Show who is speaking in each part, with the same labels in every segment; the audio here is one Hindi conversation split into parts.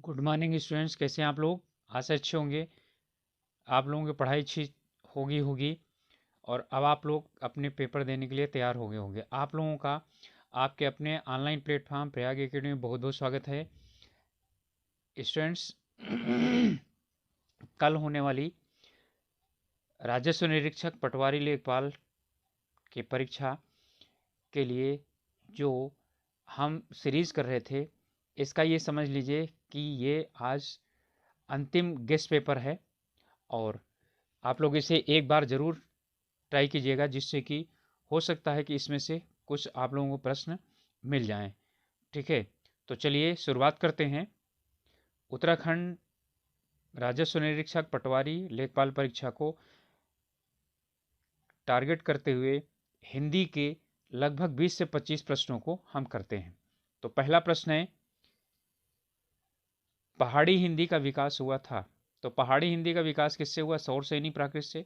Speaker 1: गुड मॉर्निंग स्टूडेंट्स, कैसे हैं आप लोग। आशा अच्छे होंगे। आप लोगों की पढ़ाई अच्छी होगी होगी और अब आप लोग अपने पेपर देने के लिए तैयार हो गए होंगे। आप लोगों का आपके अपने ऑनलाइन प्लेटफॉर्म प्रयाग एकेडमी में बहुत बहुत स्वागत है। स्टूडेंट्स, कल होने वाली राजस्व निरीक्षक पटवारी लेखपाल की परीक्षा के लिए जो हम सीरीज कर रहे थे, इसका ये समझ लीजिए कि ये आज अंतिम गेस्ट पेपर है। और आप लोग इसे एक बार ज़रूर ट्राई कीजिएगा, जिससे कि हो सकता है कि इसमें से कुछ आप लोगों को प्रश्न मिल जाएं। ठीक है, तो चलिए शुरुआत करते हैं। उत्तराखंड राजस्व निरीक्षक पटवारी लेखपाल परीक्षा को टारगेट करते हुए हिंदी के लगभग 20 से 25 प्रश्नों को हम करते हैं। तो पहला प्रश्न है, पहाड़ी हिंदी का विकास हुआ था। तो पहाड़ी हिंदी का विकास किससे हुआ? सौरसेनी प्राकृत से,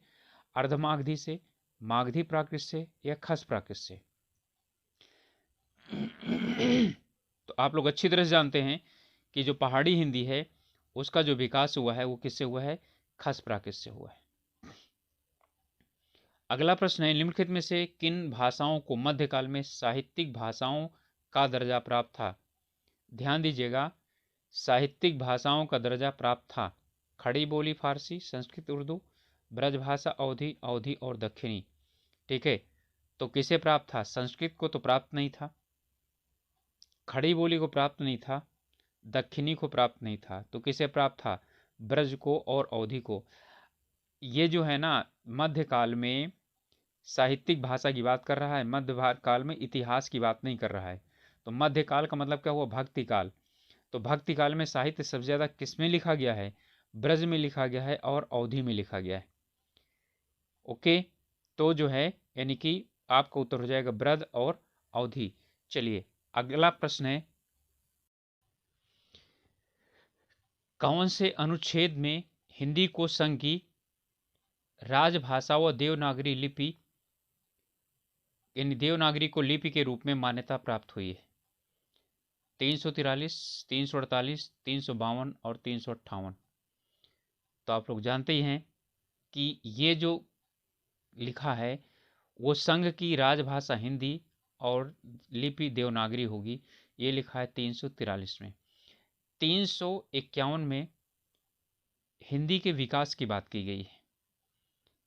Speaker 1: अर्धमागधी से, मागधी प्राकृत से या खस प्राकृत से? तो आप लोग अच्छी तरह से जानते हैं कि जो पहाड़ी हिंदी है उसका जो विकास हुआ है वो किससे हुआ है? खस प्राकृत से हुआ है। अगला प्रश्न है, निम्नलिखित में से किन भाषाओं को मध्यकाल में साहित्यिक भाषाओं का दर्जा प्राप्त था? ध्यान दीजिएगा, साहित्यिक भाषाओं का दर्जा प्राप्त था। खड़ी बोली फारसी, संस्कृत, उर्दू, ब्रजभाषा अवधी, अवधी और दक्षिणी। ठीक है, तो किसे प्राप्त था? संस्कृत को तो प्राप्त नहीं था, खड़ी बोली को प्राप्त नहीं था, दक्षिणी को प्राप्त नहीं था, तो किसे प्राप्त था? ब्रज को और अवधि को। ये जो है ना, मध्यकाल में साहित्यिक भाषा की बात कर रहा है, मध्य काल में इतिहास की बात नहीं कर रहा है। तो मध्यकाल का मतलब क्या हुआ? भक्ति काल। तो भक्ति काल में साहित्य सबसे ज्यादा किसमें लिखा गया है? ब्रज में लिखा गया है और अवधि में लिखा गया है। ओके, तो जो है यानी कि आपका उत्तर हो जाएगा ब्रज और अवधि। चलिए अगला प्रश्न है, कौन से अनुच्छेद में हिंदी को संघ की राजभाषा व देवनागरी लिपि यानी देवनागरी को लिपि के रूप में मान्यता प्राप्त हुई है? 343, 348, 352 और 358। तो आप लोग जानते ही हैं कि ये जो लिखा है वो संघ की राजभाषा हिंदी और लिपि देवनागरी होगी। ये लिखा है 343 में। 351 में हिंदी के विकास की बात की गई है।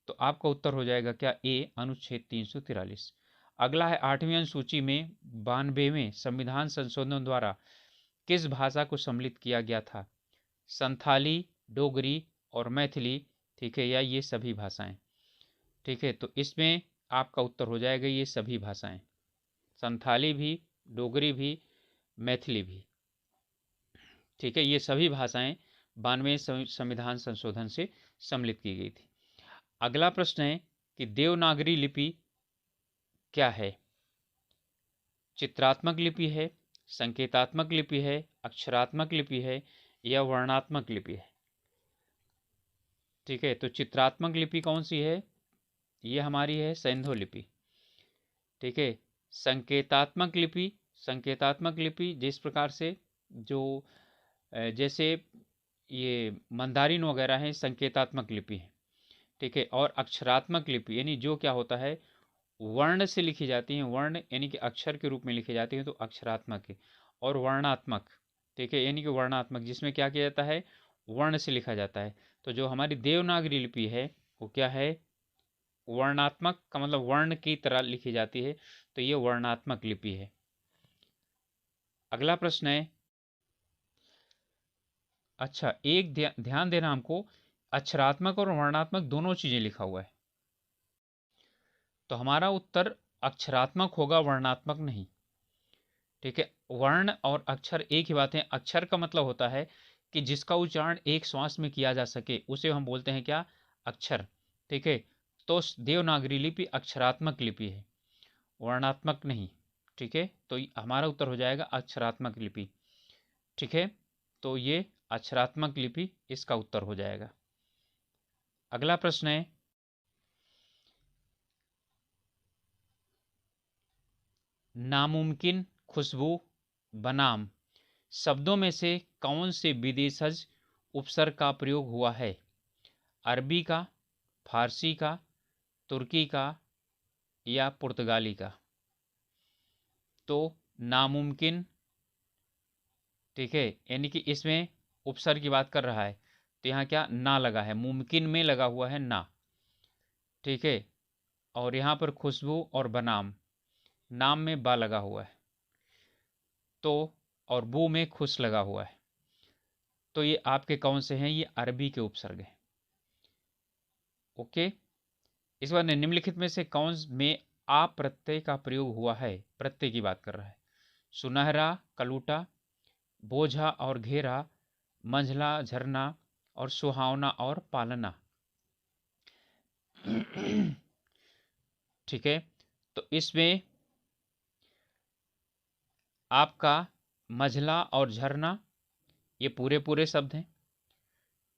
Speaker 1: तो आपका उत्तर हो जाएगा क्या? ए, अनुच्छेद 343। अगला है, 8वीं अनुसूची में 92वें संविधान संशोधन द्वारा किस भाषा को सम्मिलित किया गया था? संथाली, डोगरी और मैथिली। ठीक है, या ये सभी भाषाएं? ठीक है, तो इसमें आपका उत्तर हो जाएगा ये सभी भाषाएं, संथाली भी, डोगरी भी, मैथिली भी। ठीक है, ये सभी भाषाएं 92वें संविधान संशोधन से सम्मिलित की गई थी। अगला प्रश्न है कि देवनागरी लिपि क्या है? चित्रात्मक लिपि है, संकेतात्मक लिपि है, अक्षरात्मक लिपि है या वर्णात्मक लिपि है? ठीक है, तो चित्रात्मक लिपि कौन सी है? ये हमारी है सैंधव लिपि। ठीक है, संकेतात्मक लिपि, संकेतात्मक लिपि जिस प्रकार से जो जैसे ये मंदारिन वगैरह है, संकेतात्मक लिपि है। ठीक है, और अक्षरात्मक लिपि यानी जो क्या होता है, वर्ण से लिखी जाती है, वर्ण यानी कि अक्षर के रूप में लिखी जाती है, तो अक्षरात्मक है। और वर्णात्मक, ठीक है, यानी कि वर्णात्मक जिसमें क्या किया जाता है, वर्ण से लिखा जाता है। तो जो हमारी देवनागरी लिपि है वो क्या है? वर्णात्मक का मतलब वर्ण की तरह लिखी जाती है, तो ये वर्णात्मक लिपि है। अगला प्रश्न है, अच्छा एक ध्यान देना हमको, अक्षरात्मक और वर्णात्मक दोनों चीजें लिखा हुआ है, तो हमारा उत्तर अक्षरात्मक होगा, वर्णात्मक नहीं। ठीक है, वर्ण और अक्षर एक ही बात है। अक्षर का मतलब होता है कि जिसका उच्चारण एक श्वास में किया जा सके, उसे हम बोलते हैं क्या? अक्षर। ठीक है, तो देवनागरी लिपि अक्षरात्मक लिपि है, वर्णात्मक नहीं। ठीक है, तो हमारा उत्तर हो जाएगा अक्षरात्मक लिपि। ठीक है, तो ये अक्षरात्मक लिपि इसका उत्तर हो जाएगा। अगला प्रश्न है, नामुमकिन खुशबू बनाम शब्दों में से कौन से विदेशज उपसर्ग का प्रयोग हुआ है? अरबी का, फारसी का, तुर्की का या पुर्तगाली का? तो नामुमकिन, ठीक है, यानी कि इसमें उपसर्ग की बात कर रहा है तो यहाँ क्या ना लगा है, मुमकिन में लगा हुआ है ना, ठीक है। और यहाँ पर खुशबू और बनाम, नाम में बा लगा हुआ है तो, और बू में खुश लगा हुआ है, तो ये आपके कौन से हैं? ये अरबी के उपसर्ग हैं। ओके, इस बार निम्नलिखित में से कौन में आ प्रत्यय का प्रयोग हुआ है? प्रत्यय की बात कर रहा है। सुनहरा, कलूटा, बोझा और घेरा, मंझला, झरना और सुहावना और पालना। ठीक है, तो इसमें आपका मझला और झरना ये पूरे पूरे शब्द हैं।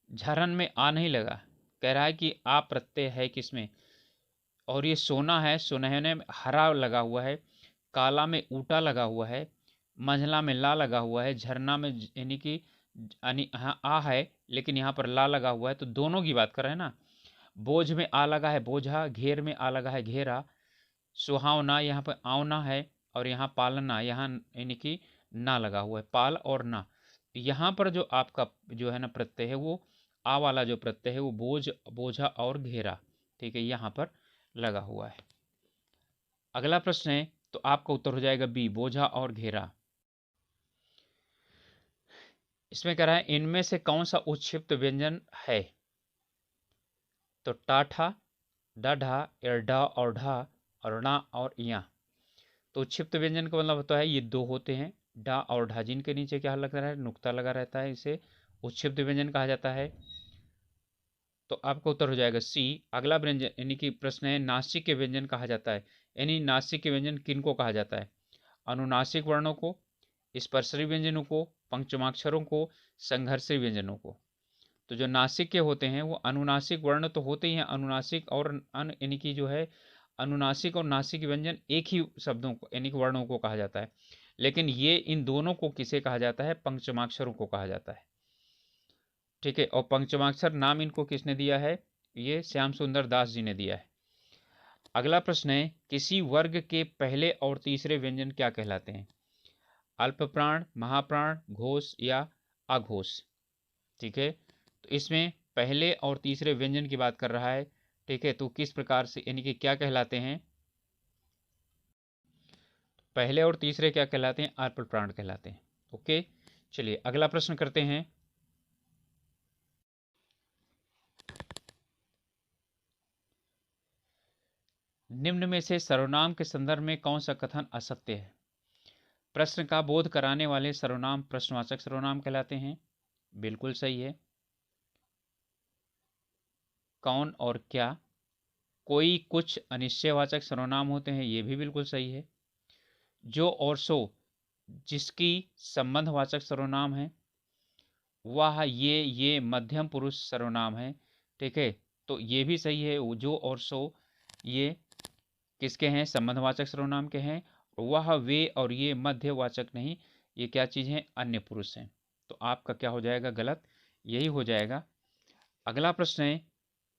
Speaker 1: झरन में आ नहीं लगा, कह रहा है कि आ प्रत्यय है किसमें? और ये सोना है, सुनहरे में हरा लगा हुआ है, काला में ऊटा लगा हुआ है, मंझला में ला लगा हुआ है, झरना में यानी कि हाँ आ है लेकिन यहाँ पर ला लगा हुआ है, तो दोनों की बात कर रहे हैं ना। बोझ में आ लगा है बोझा, घेर में आ लगा है घेरा, सुहावना यहाँ पर आवना है, और यहाँ पालना यहाँ यानी कि ना लगा हुआ है, पाल और ना। यहाँ पर जो आपका जो है ना प्रत्यय है वो आ वाला जो प्रत्यय है वो बोझ, बोझा और घेरा, ठीक है, यहाँ पर लगा हुआ है। अगला प्रश्न है तो आपका उत्तर हो जाएगा बी, बोझा और घेरा। इसमें कह रहा है इनमें से कौन सा उत्क्षिप्त व्यंजन है? तो टाठा, डाढ़ा, एढ़ा और ढा, और णा और या। तो उत्क्षिप्त व्यंजन का मतलब होता है ये दो होते हैं, डा और ढा, जिनके नीचे क्या लगा रहा है? नुक्ता लगा रहता है, इसे उत्क्षिप्त व्यंजन कहा जाता है। तो आपका उत्तर हो जाएगा सी। अगला व्यंजन यानी कि प्रश्न है नासिक के व्यंजन कहा जाता है, यानी नासिक के व्यंजन किनको कहा जाता है? अनुनासिक वर्णों को, स्पर्शरी व्यंजनों को, पंचमाक्षरों को, संघर्षी व्यंजनों को। तो जो नासिक के होते हैं वो अनुनासिक वर्ण तो होते ही हैं, अनुनासिक और अन यानी कि जो है अनुनासिक और नासिक व्यंजन एक ही शब्दों को यानी कि वर्णों को कहा जाता है, लेकिन ये इन दोनों को किसे कहा जाता है? पंचमाक्षरों को कहा जाता है, ठीक है। और पंचमाक्षर नाम इनको किसने दिया है? ये श्याम सुंदर दास जी ने दिया है। अगला प्रश्न है किसी वर्ग के पहले और तीसरे व्यंजन क्या कहलाते हैं? अल्प प्राण, महाप्राण, घोष या अघोष, ठीक है। तो इसमें पहले और तीसरे व्यंजन की बात कर रहा है, ठीक है, तो किस प्रकार से यानी कि क्या कहलाते हैं? पहले और तीसरे क्या कहलाते हैं? अल्प प्राण कहलाते हैं। ओके, चलिए अगला प्रश्न करते हैं। निम्न में से सर्वनाम के संदर्भ में कौन सा कथन असत्य है? प्रश्न का बोध कराने वाले सर्वनाम प्रश्नवाचक सर्वनाम कहलाते हैं, बिल्कुल सही है। कौन और क्या, कोई, कुछ अनिश्चयवाचक सर्वनाम होते हैं, ये भी बिल्कुल सही है। जो और सो, जिसकी संबंधवाचक सर्वनाम है। वह, ये मध्यम पुरुष सर्वनाम है, ठीक है, तो ये भी सही है। जो और सो ये किसके हैं? संबंधवाचक सर्वनाम के हैं। वह, वे और ये मध्यवाचक नहीं, ये क्या चीज़ है? अन्य पुरुष हैं। तो आपका क्या हो जाएगा? गलत, यही हो जाएगा। अगला प्रश्न है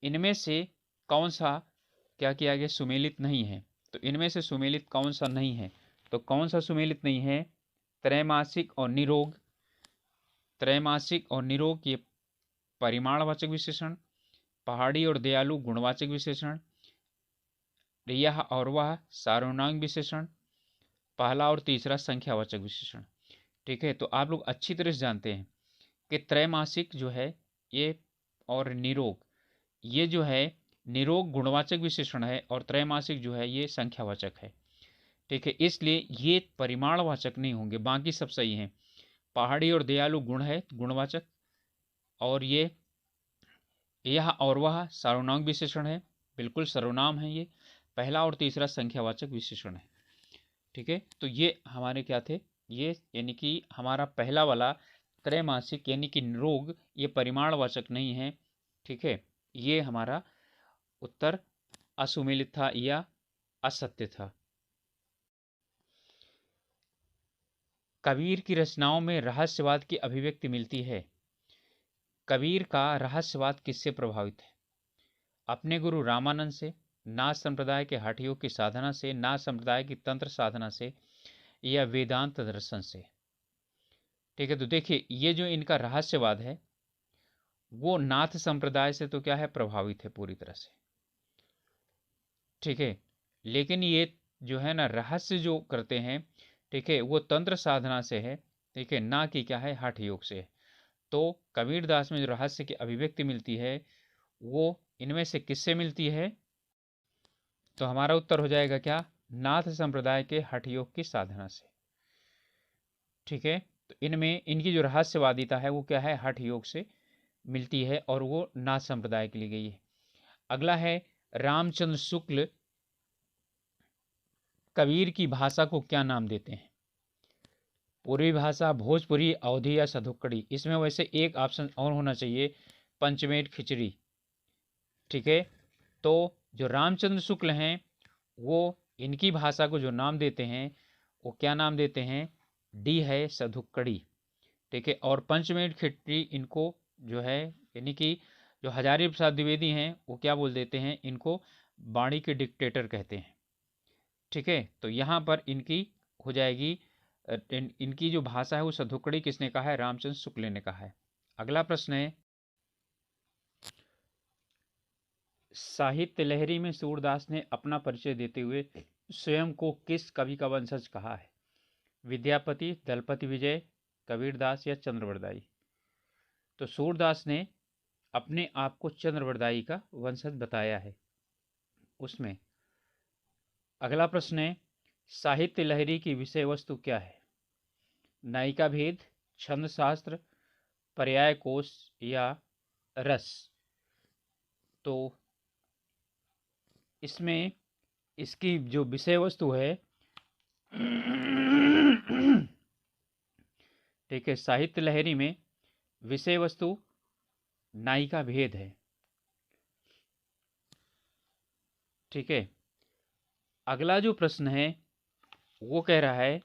Speaker 1: इनमें से कौन सा क्या किया गया? सुमेलित नहीं है। तो इनमें से सुमेलित कौन सा नहीं है? तो कौन सा सुमेलित नहीं है? त्रैमासिक और निरोग, त्रैमासिक और निरोग ये परिमाणवाचक विशेषण, पहाड़ी और दयालु गुणवाचक विशेषण, यह और वह सार्वनामिक विशेषण, पहला और तीसरा संख्यावाचक विशेषण, ठीक है। तो आप लोग अच्छी तरह से जानते हैं कि त्रैमासिक जो है ये और निरोग, ये जो है निरोग गुणवाचक विशेषण है और त्रैमासिक जो है ये संख्यावाचक है, ठीक है। इसलिए ये परिमाणवाचक नहीं होंगे, बाकी सब सही हैं। पहाड़ी और दयालु गुण है गुणवाचक, और ये यह और वह सर्वनाम विशेषण है, बिल्कुल सर्वनाम है ये। पहला और तीसरा संख्यावाचक विशेषण है, ठीक है। तो ये हमारे क्या थे? ये यानी कि हमारा पहला वाला त्रैमासिक यानी कि निरोग ये परिमाणवाचक नहीं है, ठीक है। ये हमारा उत्तर असुमेलित था या असत्य था। कबीर की रचनाओं में रहस्यवाद की अभिव्यक्ति मिलती है। कबीर का रहस्यवाद किससे प्रभावित है? अपने गुरु रामानंद से, नाथ संप्रदाय के हठ योग की साधना से, नाथ संप्रदाय की तंत्र साधना से, या वेदांत दर्शन से। ठीक है, तो देखिए ये जो इनका रहस्यवाद है वो नाथ संप्रदाय से तो क्या है, प्रभावित है पूरी तरह से। ठीक है, लेकिन ये जो है ना रहस्य जो करते हैं, ठीक है, वो तंत्र साधना से है, ठीक है, ना कि क्या है, हठ योग से है। तो कबीरदास में जो रहस्य की अभिव्यक्ति मिलती है वो इनमें से किससे मिलती है? तो हमारा उत्तर हो जाएगा क्या, नाथ संप्रदाय के हठ योग की साधना से। ठीक है, तो इनमें इनकी जो रहस्यवादिता है वो क्या है, हठ योग से मिलती है और वो नाथ संप्रदाय के लिए गई है। अगला है, रामचंद्र शुक्ल कबीर की भाषा को क्या नाम देते हैं? पूर्वी भाषा, भोजपुरी, अवधी या सधुक्कड़ी। इसमें वैसे एक ऑप्शन और होना चाहिए, पंचमेट खिचड़ी। ठीक है, तो जो रामचंद्र शुक्ल हैं वो इनकी भाषा को जो नाम देते हैं वो क्या नाम देते हैं? डी है, सधुक्कड़ी। ठीक है, और पंचमेट खिचड़ी इनको जो है, यानी कि जो हजारी प्रसाद द्विवेदी हैं वो क्या बोल देते हैं, इनको वाणी के डिक्टेटर कहते हैं। ठीक है, तो यहाँ पर इनकी हो जाएगी इनकी जो भाषा है वो सधुकड़ी किसने कहा है? रामचंद्र शुक्ल ने कहा है। अगला प्रश्न है, साहित्य लहरी में सूरदास ने अपना परिचय देते हुए स्वयं को किस कवि का वंशज कहा है? विद्यापति, दलपति विजय, कबीरदास या चंद्रवरदाई? तो सूरदास ने अपने आप को चंद्रवरदाई का वंशज बताया है उसमें। अगला प्रश्न है, साहित्य लहरी की विषय वस्तु क्या है? नायिका भेद, छंद शास्त्र, पर्याय कोश या रस? तो इसमें इसकी जो विषय वस्तु है ठीक है, साहित्य लहरी में विषय वस्तु नायिका भेद है। ठीक है, अगला जो प्रश्न है वो कह रहा है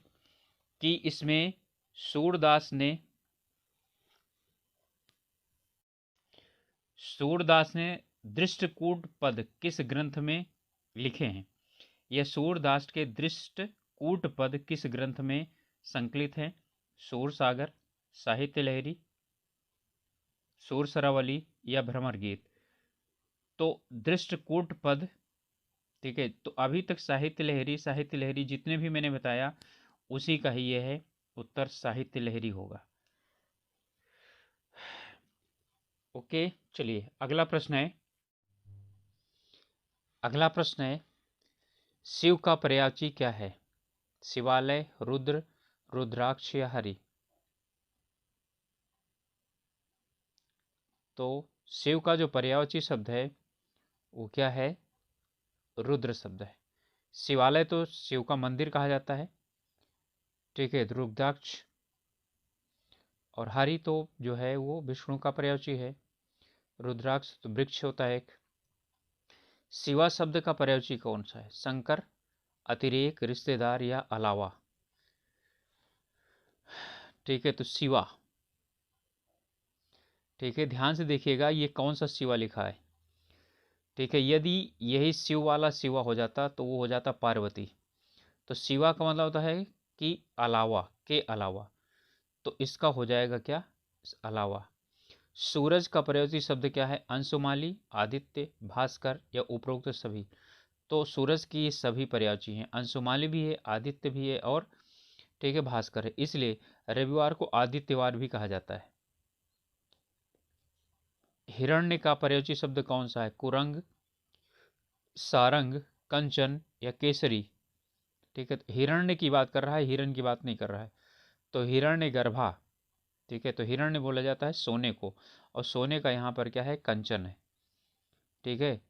Speaker 1: कि इसमें सूरदास ने दृष्टकूट पद किस ग्रंथ में लिखे हैं? यह सूरदास के दृष्टकूट पद किस ग्रंथ में संकलित हैं? सूर सागर, साहित्य लहरी, सूर सरावली या भ्रमर गीत? तो दृष्टकूट पद, ठीक है, तो अभी तक साहित्य लहरी जितने भी मैंने बताया उसी का ही यह है उत्तर, साहित्य लहरी होगा। ओके, चलिए अगला प्रश्न है, शिव का पर्यायवाची क्या है? शिवालय, रुद्र, रुद्राक्ष या हरि? तो शिव का जो पर्यायवाची शब्द है वो क्या है? रुद्र शब्द है। शिवालय तो शिव का मंदिर कहा जाता है, ठीक है, रुद्राक्ष और हरि तो जो है वो विष्णु का पर्यायवाची है, रुद्राक्ष तो वृक्ष होता है एक। शिवा शब्द का पर्यायवाची कौन सा है? शंकर, अतिरेक, रिश्तेदार या अलावा? ठीक है, तो शिवा। ठीक है, ध्यान से देखिएगा ये कौन सा शिवा लिखा है। ठीक है, यदि यही शिव वाला शिवा हो जाता तो वो हो जाता पार्वती। तो शिवा का मतलब होता है कि अलावा, के अलावा, तो इसका हो जाएगा क्या? अलावा। सूरज का पर्यायवाची शब्द क्या है? अंशुमाली, आदित्य, भास्कर या उपरोक्त सभी? तो सूरज की ये सभी पर्यायवाची हैं, अंशुमाली भी है, आदित्य भी है और ठीक है भास्कर है, इसलिए रविवार को आदित्यवार भी कहा जाता है। हिरण्य का पर्यायवाची शब्द कौन सा है? कुरंग, सारंग, कंचन या केसरी? ठीक है, तो हिरण्य की बात कर रहा है, हिरण की बात नहीं कर रहा है। तो हिरण्य गर्भा, ठीक है, तो हिरण्य बोला जाता है सोने को, और सोने का यहाँ पर क्या है? कंचन है। ठीक है,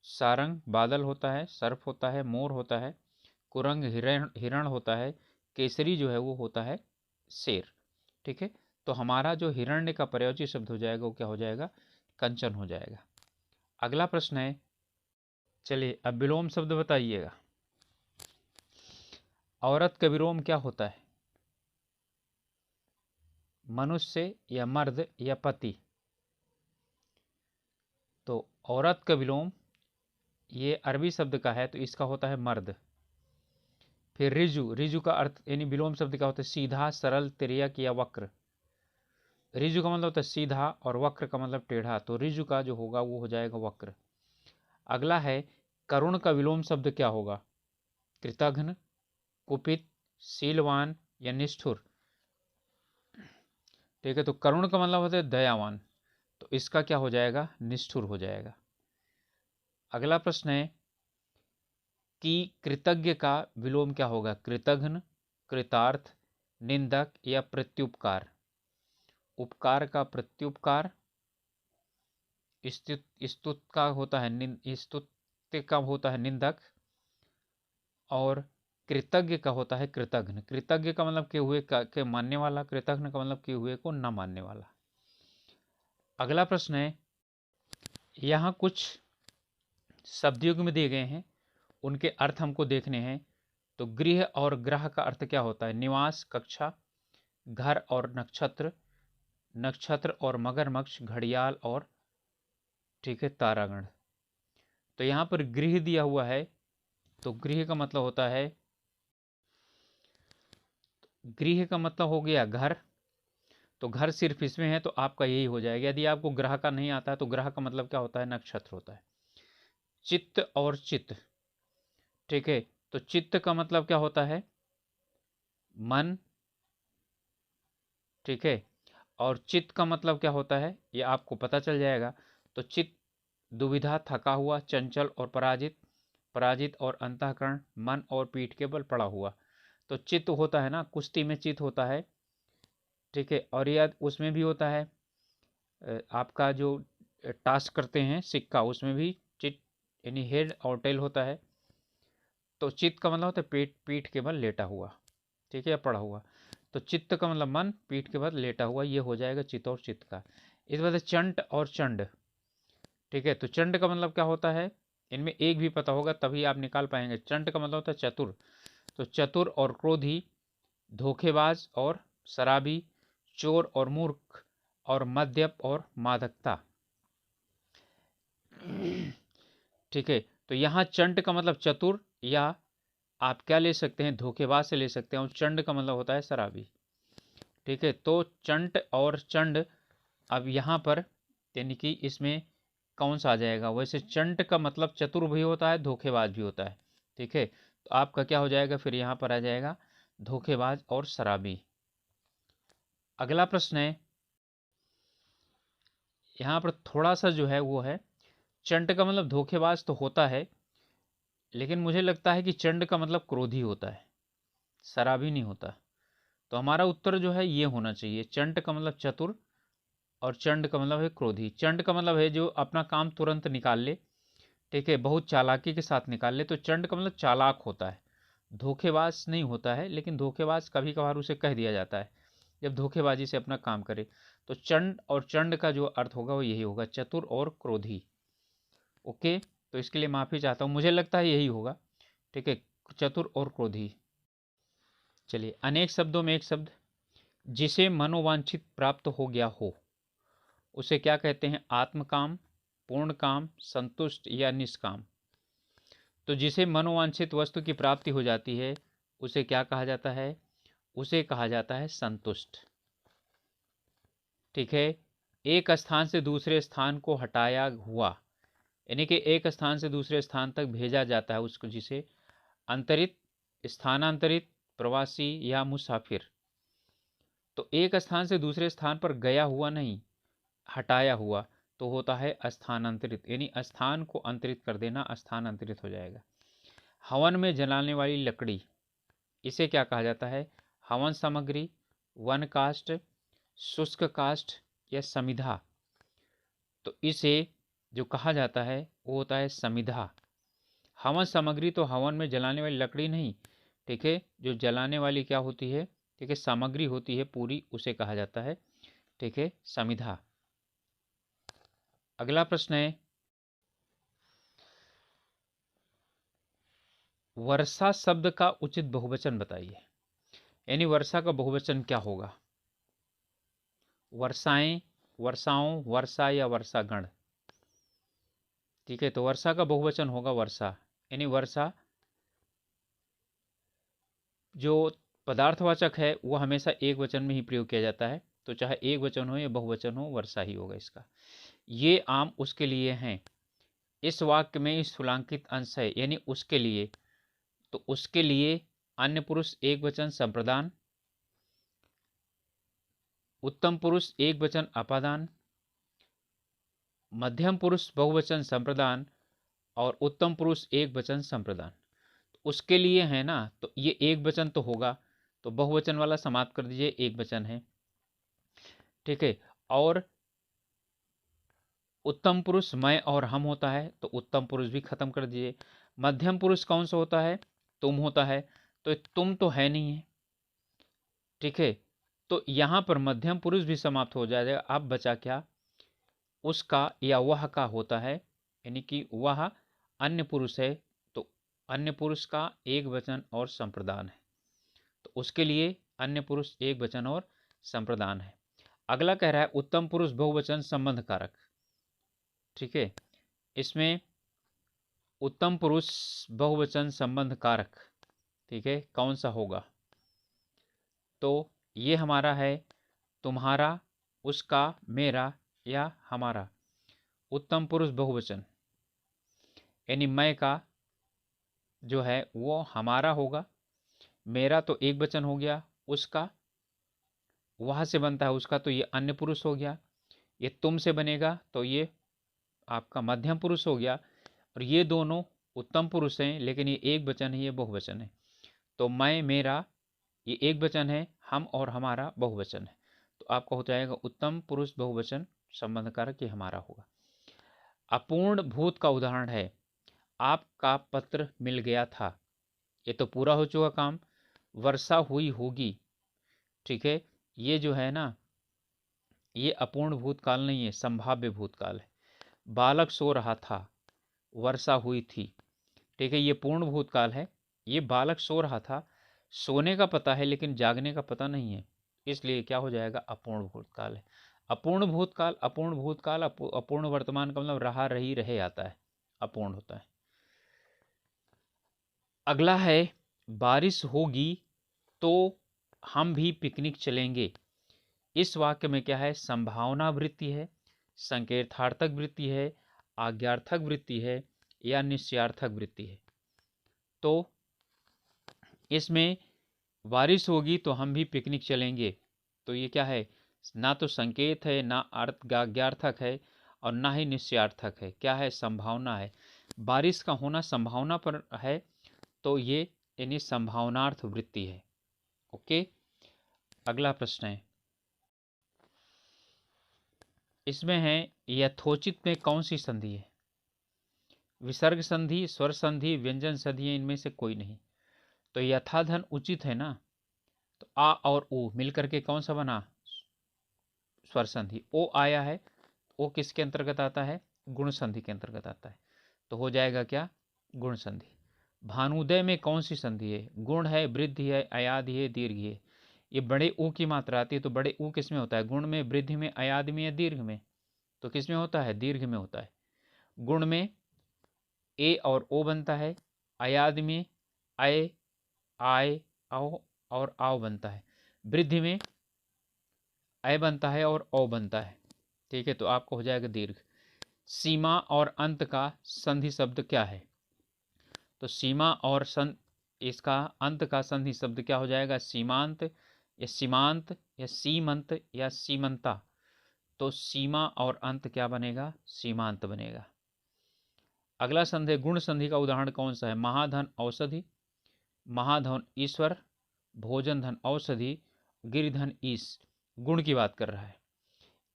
Speaker 1: सारंग बादल होता है, सर्प होता है, मोर होता है, कुरंग हिरण होता है, केसरी जो है वो होता है शेर। ठीक है, तो हमारा जो हिरण्य का पर्यायवाची शब्द हो जाएगा वो क्या हो जाएगा? कंचन हो जाएगा। अगला प्रश्न है, चलिए अब विलोम शब्द बताइएगा। औरत का विलोम क्या होता है? मनुष्य या मर्द या पति। तो औरत का विलोम ये अरबी शब्द का है तो इसका होता है मर्द। फिर रिजु, रिजु का अर्थ यानी विलोम शब्द का होता है सीधा, सरल, तिर्यक या वक्र। रिजु का मतलब होता है सीधा और वक्र का मतलब टेढ़ा, तो रिजु का जो होगा वो हो जाएगा वक्र। अगला है करुण का विलोम शब्द क्या होगा? कृतघ्न, कुपित, शीलवान या निष्ठुर। ठीक है, तो करुण का मतलब होता है दयावान, तो इसका क्या हो जाएगा? निष्ठुर हो जाएगा। अगला प्रश्न है कि कृतज्ञ का विलोम क्या होगा? कृतघ्न, कृतार्थ, निंदक या प्रत्युपकार। उपकार का प्रत्युपकार, स्तुत का होता है स्तुत्य का होता है निंदक, और कृतज्ञ का होता है कृतघ्न। कृतज्ञ का मतलब किए हुए के मानने वाला, कृतघ्न का मतलब किए हुए को न मानने वाला। अगला प्रश्न है, यहाँ कुछ शब्दयुग में दिए गए हैं, उनके अर्थ हमको देखने हैं। तो गृह और ग्रह का अर्थ क्या होता है? निवास, कक्षा, घर और नक्षत्र, नक्षत्र और मगरमच्छ, घड़ियाल और ठीक है तारागण। तो यहाँ पर गृह दिया हुआ है, तो गृह का मतलब होता है, गृह का मतलब हो गया घर, तो घर सिर्फ इसमें है तो आपका यही हो जाएगा। यदि आपको ग्रह का नहीं आता है तो ग्रह का मतलब क्या होता है? नक्षत्र होता है। चित्त और चित्त, ठीक है, तो चित्त का मतलब क्या होता है? मन, ठीक है, और चित्त का मतलब क्या होता है ये आपको पता चल जाएगा। तो चित्त दुविधा, थका हुआ, चंचल और पराजित, पराजित और अंतःकरण, मन और पीठ के बल पड़ा हुआ। तो चित्त होता है ना, कुश्ती में चित्त होता है, ठीक है, और यह उसमें भी होता है आपका जो टास्क करते हैं सिक्का, उसमें भी चित्त यानी हेड और टेल होता है। तो चित्त का मतलब होता है पीठ, पीठ के बल लेटा हुआ, ठीक है, या पड़ा हुआ। तो चित्त का मतलब मन, पीठ के बल लेटा हुआ, ये हो जाएगा चित्त और चित्त का। इस वजह से चंड और चंड, ठीक है, तो चंड का मतलब क्या होता है? इनमें एक भी पता होगा तभी आप निकाल पाएंगे। चंड का मतलब होता है चतुर, तो चतुर और क्रोधी, धोखेबाज और शराबी, चोर और मूर्ख, और मद्यप और मादकता। ठीक है, तो यहाँ चंड का मतलब चतुर, या आप क्या ले सकते हैं? धोखेबाज से ले सकते हैं, और चंड का मतलब होता है शराबी। ठीक है, तो चंड और चंड, अब यहाँ पर यानी कि इसमें कौन सा आ जाएगा? वैसे चंड का मतलब चतुर भी होता है, धोखेबाज भी होता है, ठीक है, तो आपका क्या हो जाएगा? फिर यहाँ पर आ जाएगा धोखेबाज और शराबी। अगला प्रश्न है, यहाँ पर थोड़ा सा जो है वो है, चंड का मतलब धोखेबाज तो होता है, लेकिन मुझे लगता है कि चंड का मतलब क्रोधी होता है, शराबी नहीं होता। तो हमारा उत्तर जो है ये होना चाहिए, चंड का मतलब चतुर और चंड का मतलब है क्रोधी। चंड का मतलब है जो अपना काम तुरंत निकाल ले, ठीक है, बहुत चालाकी के साथ निकाल ले, तो चंड का मतलब चालाक होता है, धोखेबाज नहीं होता है। लेकिन धोखेबाज कभी कभार उसे कह दिया जाता है जब धोखेबाजी से अपना काम करे। तो चंड और चंड का जो अर्थ होगा वो यही होगा, चतुर और क्रोधी। ओके, तो इसके लिए माफी चाहता हूँ, मुझे लगता है यही होगा, ठीक है, चतुर और क्रोधी। चलिए, अनेक शब्दों में एक शब्द, जिसे मनोवांछित प्राप्त हो गया हो उसे क्या कहते हैं? आत्मकाम, पूर्ण काम, संतुष्ट या निष्काम। तो जिसे मनोवांछित वस्तु की प्राप्ति हो जाती है उसे क्या कहा जाता है? उसे कहा जाता है संतुष्ट। ठीक है, एक स्थान से दूसरे स्थान को हटाया हुआ, यानी कि एक स्थान से दूसरे स्थान तक भेजा जाता है उसको, जिसे अंतरित, स्थानांतरित, प्रवासी या मुसाफिर। तो एक स्थान से दूसरे स्थान पर गया हुआ नहीं, हटाया हुआ, तो होता है स्थानांतरित, यानी स्थान को अंतरित कर देना, स्थानांतरित हो जाएगा। हवन में जलाने वाली लकड़ी, इसे क्या कहा जाता है? हवन सामग्री, वन काष्ठ, शुष्क काष्ठ या समिधा। तो इसे जो कहा जाता है वो होता है समिधा। हवन सामग्री तो हवन में जलाने वाली लकड़ी नहीं, ठीक है, जो जलाने वाली क्या होती है, ठीक है, सामग्री होती है पूरी, उसे कहा जाता है, ठीक है, समिधा। अगला प्रश्न है, वर्षा शब्द का उचित बहुवचन बताइए, यानी वर्षा का बहुवचन क्या होगा? वर्षाएं, वर्षाओं, वर्षा या वर्षागण। ठीक है, तो वर्षा का बहुवचन होगा वर्षा, यानी वर्षा जो पदार्थवाचक है वो हमेशा एक वचन में ही प्रयोग किया जाता है, तो चाहे एक वचन हो या बहुवचन हो वर्षा ही होगा इसका। ये आम उसके लिए हैं। इस वाक्य में स्थूलांकित अंश है, यानी उसके लिए, तो उसके लिए अन्य पुरुष एक वचन संप्रदान, उत्तम पुरुष एक वचन अपादान, मध्यम पुरुष बहुवचन संप्रदान और उत्तम पुरुष एक वचन संप्रदान। उसके लिए है ना, तो ये एक वचन तो होगा, तो बहुवचन वाला समाप्त कर दीजिए, एक वचन है। ठीक है, और उत्तम पुरुष मैं और हम होता है, तो उत्तम पुरुष भी खत्म कर दीजिए। मध्यम पुरुष कौन सा होता है? तुम होता है, तो तुम तो है नहीं है। ठीक है, तो यहां पर मध्यम पुरुष भी समाप्त हो जाएगा। अब बचा क्या? उसका या वह का होता है, यानी कि वह अन्य पुरुष है, तो अन्य पुरुष का एक वचन और संप्रदान है, तो उसके लिए अन्य पुरुष एक वचन और संप्रदान है। अगला कह रहा है उत्तम पुरुष बहुवचन संबंध कारक। ठीक है, इसमें उत्तम पुरुष बहुवचन संबंध कारक, ठीक है, कौन सा होगा? तो ये हमारा है तुम्हारा, उसका, मेरा या हमारा। उत्तम पुरुष बहुवचन यानी मैं का जो है वो हमारा होगा, मेरा तो एक वचन हो गया, उसका वह से बनता है उसका, तो ये अन्य पुरुष हो गया। ये तुम से बनेगा तो ये आपका मध्यम पुरुष हो गया, और ये दोनों उत्तम पुरुष हैं, लेकिन ये एक वचन है, ये बहुवचन है। तो मैं, मेरा ये एक वचन है, हम और हमारा बहुवचन है, तो आपका हो जाएगा उत्तम पुरुष बहुवचन संबंध कारक, ये हमारा होगा। अपूर्ण भूत का उदाहरण है आपका पत्र मिल गया था, ये तो पूरा हो चुका काम। वर्षा हुई होगी, ठीक है, ये जो है ना ये अपूर्ण भूतकाल नहीं है, संभाव्य भूतकाल है। बालक सो रहा था, वर्षा हुई थी, ठीक है, ये पूर्ण भूतकाल है। ये बालक सो रहा था, सोने का पता है लेकिन जागने का पता नहीं है, इसलिए क्या हो जाएगा? अपूर्ण भूतकाल है। अपूर्ण भूतकाल, अपूर्ण भूतकाल, अपूर्ण वर्तमान का मतलब रहा, रही, रहे आता है, अपूर्ण होता है। अगला है बारिश होगी तो हम भी पिकनिक चलेंगे। इस वाक्य में क्या है? संभावना वृत्ति है, संकेतार्थक वृत्ति है, आज्ञार्थक वृत्ति है या निश्चयार्थक वृत्ति है। तो इसमें बारिश होगी तो हम भी पिकनिक चलेंगे, तो ये क्या है? ना तो संकेत है, ना आज्ञार्थक है और ना ही निश्चयार्थक है। क्या है? संभावना है। बारिश का होना संभावना पर है, तो ये यानी संभावनार्थ वृत्ति है। ओके, अगला प्रश्न है, इसमें है यथोचित में कौन सी संधि है? विसर्ग संधि, स्वर संधि, व्यंजन संधि है, इनमें से कोई नहीं। तो यथाधन उचित है ना, तो आ और ओ मिलकर के कौन सा बना? स्वर संधि। ओ आया है, ओ किसके अंतर्गत आता है? गुण संधि के अंतर्गत आता है, तो हो जाएगा क्या? गुण संधि। भानुदय में कौन सी संधि है? गुण है, वृद्धि है, अयादि है, दीर्घ है। ये बड़े ऊ की मात्रा आती है, तो बड़े ऊ किस में होता है? गुण में, वृद्धि में, अयादि में या दीर्घ में? तो किस में होता है? दीर्घ में होता है। गुण में ए और ओ बनता है, अयादि में अय, आय, आओ और आओ बनता है, वृद्धि में अय बनता है और औ बनता है। ठीक है, तो आपको हो जाएगा दीर्घ। सीमा और अंत का संधि शब्द क्या है? तो सीमा और इसका अंत का संधि शब्द क्या हो जाएगा? सीमांत या सीमांत या सीमंत या सीमंता। तो सीमा और अंत क्या बनेगा? सीमांत बनेगा। अगला संधि है गुण संधि का उदाहरण कौन सा है? महाधन औषधि, महाधन ईश्वर, भोजन धन औषधि, गिरिधन ईश। गुण की बात कर रहा है।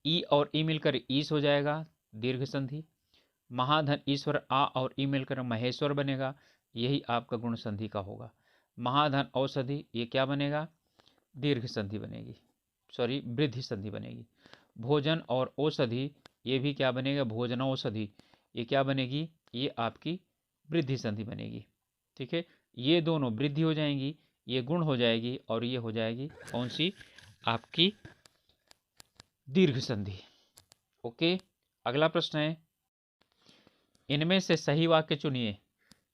Speaker 1: ई और ई मिलकर ईश हो जाएगा, दीर्घ संधि। महाधन ईश्वर, आ और ई मिलकर महेश्वर बनेगा, यही आपका गुण संधि का होगा। महाधन औषधि, ये क्या बनेगा? दीर्घ संधि बनेगी, सॉरी वृद्धि संधि बनेगी। भोजन और औषधि, ये भी क्या बनेगा? भोजन औषधि, ये क्या बनेगी? ये आपकी वृद्धि संधि बनेगी। ठीक है, ये दोनों वृद्धि हो जाएंगी, ये गुण हो जाएगी और ये हो जाएगी कौन सी? आपकी दीर्घ संधि। ओके, अगला प्रश्न है, इनमें से सही वाक्य चुनिए।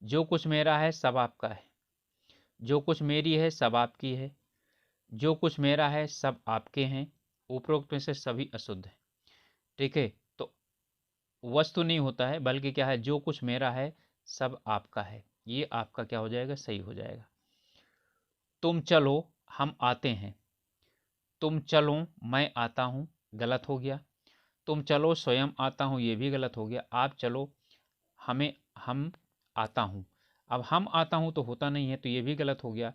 Speaker 1: जो कुछ मेरा है सब आपका है, जो कुछ मेरी है सब आपकी है, जो कुछ मेरा है सब आपके हैं, उपरोक्त में से सभी अशुद्ध है। ठीक है, तो वस्तु नहीं होता है, बल्कि क्या है, जो कुछ मेरा है सब आपका है, ये आपका क्या हो जाएगा, सही हो जाएगा। तुम चलो हम आते हैं, तुम चलो मैं आता हूँ, गलत हो गया। तुम चलो स्वयं आता हूँ, ये भी गलत हो गया। आप चलो हमें हम आता हूँ, अब हम आता हूँ तो होता नहीं है, तो ये भी गलत हो गया।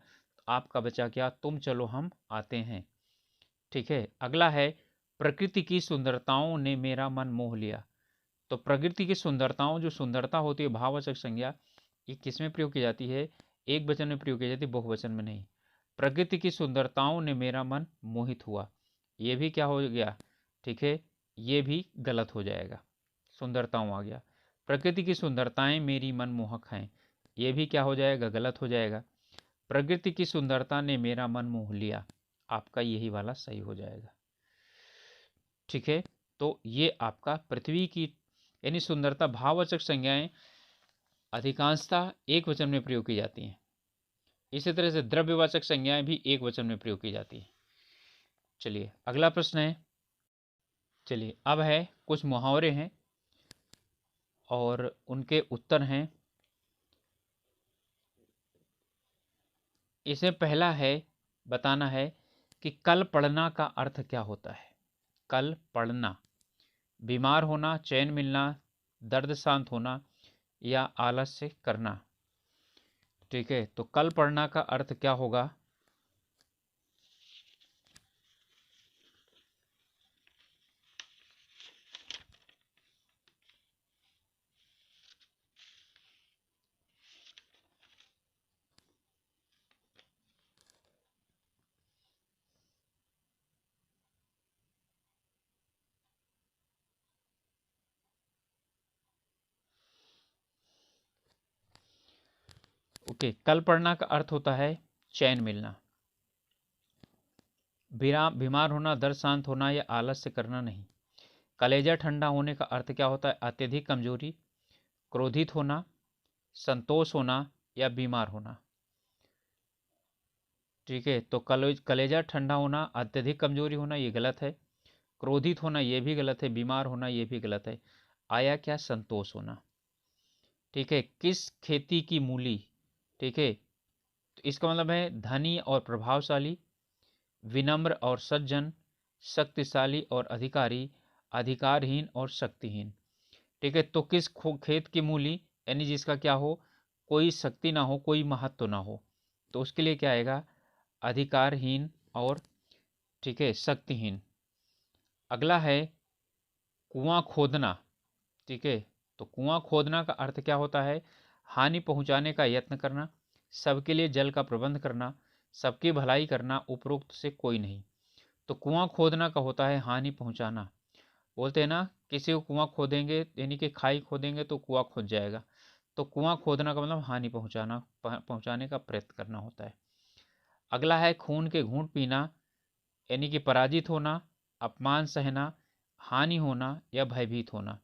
Speaker 1: आपका बचा क्या, तुम चलो हम आते हैं। ठीक है, अगला है, प्रकृति की सुंदरताओं ने मेरा मन मोह लिया। तो प्रकृति की सुंदरताओं, जो सुंदरता होती है भाववाचक संज्ञा, ये किस में प्रयोग की जाती है, एक वचन में प्रयोग की जाती है, बहुवचन में नहीं। प्रकृति की सुंदरताओं ने मेरा मन मोहित हुआ, ये भी क्या हो गया, ठीक है, ये भी गलत हो जाएगा, सुंदरताओं आ गया। प्रकृति की सुंदरताएं मेरी मनमोहक हैं, ये भी क्या हो जाएगा, गलत हो जाएगा। प्रकृति की सुंदरता ने मेरा मन मोह लिया, आपका यही वाला सही हो जाएगा। ठीक है, तो ये आपका पृथ्वी की यानी सुंदरता, भाववाचक संज्ञाएं अधिकांशतः एक वचन में प्रयोग की जाती हैं। इसी तरह से द्रव्यवाचक संज्ञाएं भी एक वचन में प्रयोग की जाती हैं। चलिए अगला प्रश्न है, चलिए अब है कुछ मुहावरे हैं और उनके उत्तर हैं। इसमें पहला है, बताना है कि कल पढ़ना का अर्थ क्या होता है। कल पढ़ना, बीमार होना, चैन मिलना, दर्द शांत होना या आलस्य करना। ठीक है, तो कल पढ़ना का अर्थ क्या होगा, ओके, कल पढ़ना का अर्थ होता है चैन मिलना, बीमार होना, दर्द शांत होना या आलस्य करना नहीं। कलेजा ठंडा होने का अर्थ क्या होता है, अत्यधिक कमजोरी, क्रोधित होना, संतोष होना या बीमार होना। ठीक है, तो कलेजा ठंडा होना, अत्यधिक कमजोरी होना, ये गलत है। क्रोधित होना ये भी गलत है, बीमार होना ये भी गलत है। आया क्या, संतोष होना। ठीक है, किस खेती की मूली, ठीक है, तो इसका मतलब है धनी और प्रभावशाली, विनम्र और सज्जन, शक्तिशाली और अधिकारी, अधिकारहीन और शक्तिहीन। ठीक है, तो किस खेत की मूली, यानी जिसका क्या हो, कोई शक्ति ना हो, कोई महत्व ना हो, तो उसके लिए क्या आएगा, अधिकारहीन और, ठीक है, शक्तिहीन। अगला है कुआं खोदना। ठीक है, तो कुआं खोदना का अर्थ क्या होता है, हानि पहुंचाने का यत्न करना, सबके लिए जल का प्रबंध करना, सबकी भलाई करना, उपरोक्त से कोई नहीं। तो कुआं खोदना का होता है हानि पहुंचाना। बोलते हैं ना, किसी को कुआं खोदेंगे यानी कि खाई खोदेंगे तो कुआं खोद जाएगा, तो कुआं खोदना का मतलब हानि पहुंचाने का प्रयत्न करना होता है। अगला है खून के घूंट पीना, यानी कि पराजित होना, अपमान सहना, हानि होना या भयभीत होना।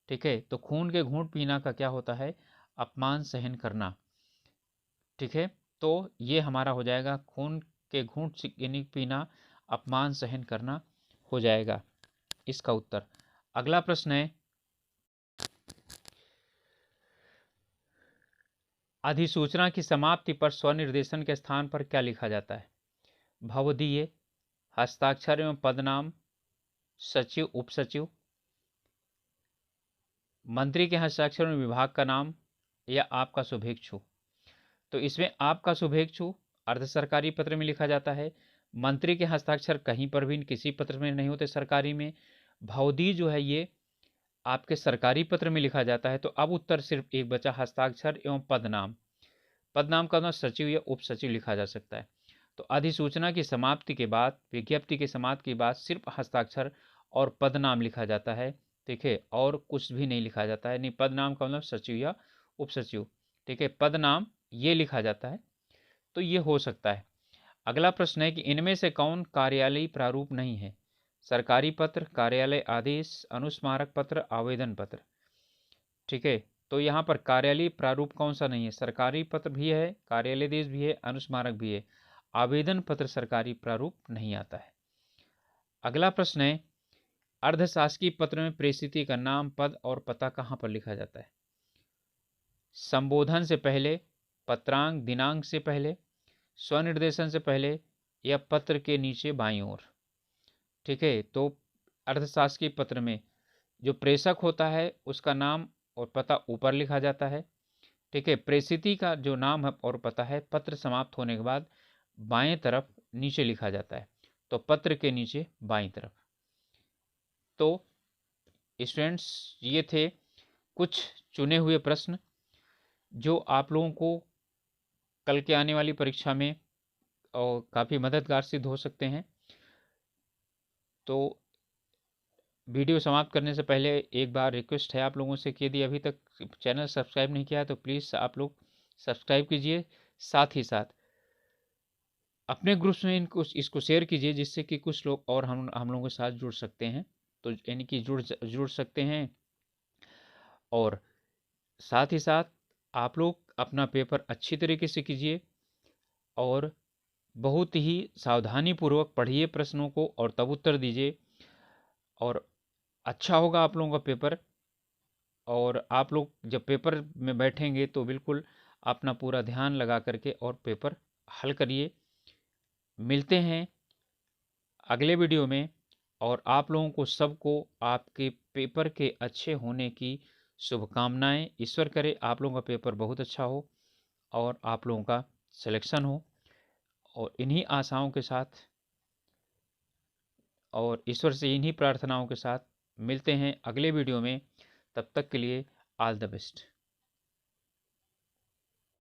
Speaker 1: ठीक है, तो खून के घूंट पीना का क्या होता है, अपमान सहन करना। ठीक है, तो ये हमारा हो जाएगा खून के घूंट यानी पीना, अपमान सहन करना हो जाएगा इसका उत्तर। अगला प्रश्न है, अधिसूचना की समाप्ति पर स्वनिर्देशन के स्थान पर क्या लिखा जाता है। भवदीय, हस्ताक्षर एवं पदनाम, सचिव, उपसचिव, मंत्री के हस्ताक्षर में विभाग का नाम या आपका शुभेच्छु। तो इसमें आपका शुभेच्छु अर्ध सरकारी पत्र में लिखा जाता है। मंत्री के हस्ताक्षर कहीं पर भी किसी पत्र में नहीं होते सरकारी में। भवदी जो है ये आपके सरकारी पत्र में लिखा जाता है। तो अब उत्तर सिर्फ एक बचा, हस्ताक्षर एवं पदनाम। पदनाम का नाम सचिव या उप सचिव लिखा जा सकता है। तो अधिसूचना की समाप्ति के बाद, विज्ञप्ति की समाप्ति के बाद सिर्फ हस्ताक्षर और पदनाम लिखा जाता है। ठीक है, और कुछ भी नहीं लिखा जाता है। नहीं, पदनाम का मतलब सचिव या उप सचिव। ठीक है, पदनाम ये लिखा जाता है, तो ये हो सकता है। अगला प्रश्न है कि इनमें से कौन कार्यालयी प्रारूप नहीं है। सरकारी पत्र, कार्यालय आदेश, अनुस्मारक पत्र, आवेदन पत्र। ठीक है, तो यहाँ पर कार्यालय प्रारूप कौन सा नहीं है? सरकारी पत्र भी है, कार्यालय आदेश भी है, अनुस्मारक भी है। आवेदन पत्र सरकारी प्रारूप नहीं आता है। अगला प्रश्न है, अर्धशासकीय पत्र में प्रेषित का नाम, पद और पता कहाँ पर लिखा जाता है? संबोधन से पहले, पत्रांक दिनांक से पहले, स्वनिर्देशन से पहले, या पत्र के नीचे बाईं ओर। ठीक है, तो अर्धशासकीय पत्र में जो प्रेषक होता है उसका नाम और पता ऊपर लिखा जाता है। ठीक है, प्रेषिती का जो नाम है और पता है पत्र समाप्त होने के बाद बाएं तरफ नीचे लिखा जाता है, तो पत्र के नीचे बाईं तरफ। तो स्टूडेंट्स, ये थे कुछ चुने हुए प्रश्न जो आप लोगों को कल के आने वाली परीक्षा में और काफ़ी मददगार सिद्ध हो सकते हैं। तो वीडियो समाप्त करने से पहले एक बार रिक्वेस्ट है आप लोगों से कि यदि अभी तक चैनल सब्सक्राइब नहीं किया है तो प्लीज़ आप लोग सब्सक्राइब कीजिए। साथ ही साथ अपने ग्रुप्स में इसको शेयर कीजिए, जिससे कि कुछ लोग और हम लोगों के साथ जुड़ सकते हैं, तो यानी कि जुड़ सकते हैं। और साथ ही साथ आप लोग अपना पेपर अच्छी तरीके से कीजिए और बहुत ही सावधानीपूर्वक पढ़िए प्रश्नों को और तब उत्तर दीजिए, और अच्छा होगा आप लोगों का पेपर। और आप लोग जब पेपर में बैठेंगे तो बिल्कुल अपना पूरा ध्यान लगा करके और पेपर हल करिए। मिलते हैं अगले वीडियो में, और आप लोगों को सबको आपके पेपर के अच्छे होने की शुभकामनाएं। ईश्वर करे आप लोगों का पेपर बहुत अच्छा हो और आप लोगों का सिलेक्शन हो, और इन्हीं आशाओं के साथ और ईश्वर से इन्हीं प्रार्थनाओं के साथ मिलते हैं अगले वीडियो में। तब तक के लिए ऑल द बेस्ट।